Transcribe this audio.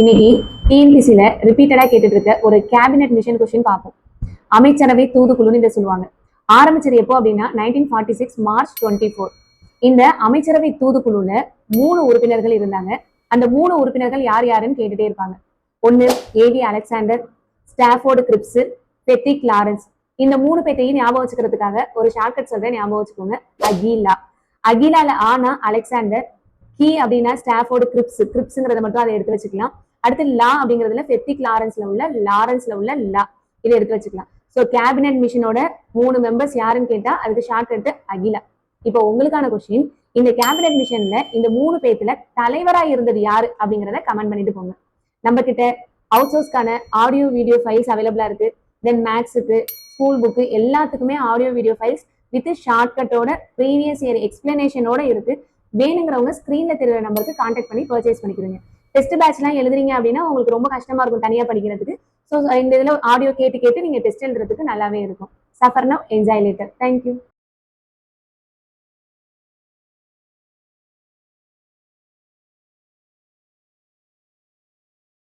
இன்னைக்கு டிஎன்பிசியில ரிப்பீட்டடா கேட்டுட்டு இருக்க ஒரு கேபினெட் மிஷன் கொஸ்டின் பார்ப்போம். அமைச்சரவை தூதுக்குழுன்னு இதை சொல்லுவாங்க. ஆரம்பிச்சது எப்போ அப்படின்னா 1946 மார்ச் 24. இந்த அமைச்சரவை தூதுக்குழுல 3 உறுப்பினர்கள் இருந்தாங்க. அந்த 3 உறுப்பினர்கள் யார் யாருன்னு கேட்டுட்டே இருப்பாங்க. ஒன்னு AV Alexander, Stafford Cripps, Pethick Lawrence. இந்த 3 பேத்தையும் ஞாபகம் வச்சுக்கிறதுக்காக ஒரு ஷார்ட்கட் சொல்றேன், ஞாபகம் வச்சுக்கோங்க. அகிலா. அகிலால ஆனா அலெக்சாண்டர், கீ அப்படின்னா ஸ்டாஃபோர்டு கிரிப்ஸ்ங்கிறத மட்டும் அதை எடுத்து வச்சுக்கலாம். அடுத்து லா அப்படிங்கிறதுல பெத்திக் லாரன்ஸ்ல உள்ள லா இதை எடுத்து வச்சுக்கலாம். ஸோ கேபினெட் மிஷனோட 3 மெம்பர்ஸ் யாருன்னு கேட்டா அதுக்கு ஷார்ட் கட்டு அகிலா. இப்போ உங்களுக்கான கொஸ்டின், இந்த கேபினெட் மிஷன்ல இந்த 3 பேத்துல தலைவரா இருந்தது யாரு அப்படிங்கிறத கமெண்ட் பண்ணிட்டு போங்க. நம்ம கிட்ட அவுட் சோர்ஸ்க்கான ஆடியோ வீடியோ ஃபைல்ஸ் அவைலபிளா இருக்கு. தென் மேக்ஸுக்கு, ஸ்கூல் புக்கு எல்லாத்துக்குமே ஆடியோ வீடியோ ஃபைல்ஸ் வித் ஷார்ட்கட்டோட ப்ரீவியஸ் இயர் எக்ஸ்பிளனேஷனோட இருக்கு. வேணுங்கிறவங்க ஸ்கிரீன்ல தெரியுற நம்பருக்கு கான்டாக்ட் பண்ணி பர்ச்சேஸ் பண்ணிக்கிறீங்க. டெஸ்ட் பேட்ச்லாம் எழுதுறீங்க அப்படின்னா உங்களுக்கு ரொம்ப கஷ்டமா இருக்கும் தனியா படிக்கிறதுக்கு. ஸோ இந்த இதில் ஆடியோ கேட்டு கேட்டு நீங்க டெஸ்ட் எழுதுறதுக்கு நல்லாவே இருக்கும். Suffer now, enjoy later. Thank you.